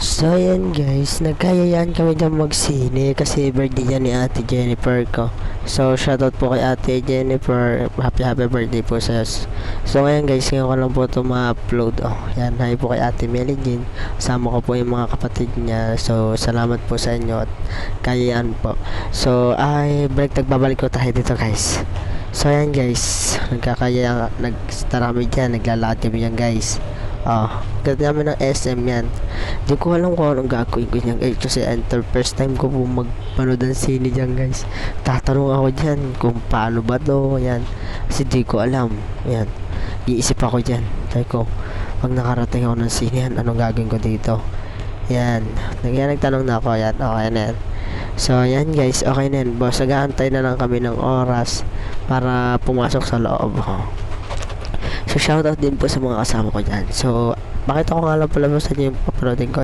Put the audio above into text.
So ayan guys, nagkayayaan kami dyan magsine kasi birthday yan ni Ate Jennifer ko. So shoutout po kay Ate Jennifer, happy birthday po sa us. So ngayon guys, ngayon ko lang po ito ma-upload. Oh, yan, hi po kay Ate Melly Jean. Kasama ko po yung mga kapatid niya. So salamat po sa inyo at kayayaan po. So nagbabalik ko tayo dito guys. So ayan guys, nagtara kami dyan, naglalakad kami dyan guys. Ganda namin ng SM yan. Di ko alam kung anong gagawin ko dyan guys. Kasi first time ko po magpanood ng sine dyan guys. Tatanong ako dyan kung paano ba to. Yan. Kasi di ko alam. Yan. Iisip ako dyan. Sabi ko, pag nakarating ako ng sine yan, anong gagawin ko dito? Yan. Nagtanong na ako. Yan. Okay na yan. So yan guys. Okay na yan. Boss, nag-aantay na lang kami ng oras para pumasok sa loob. So shoutout din po sa mga kasama ko dyan. So bakit ako nga lang pala sa inyo yung papanoodin ko.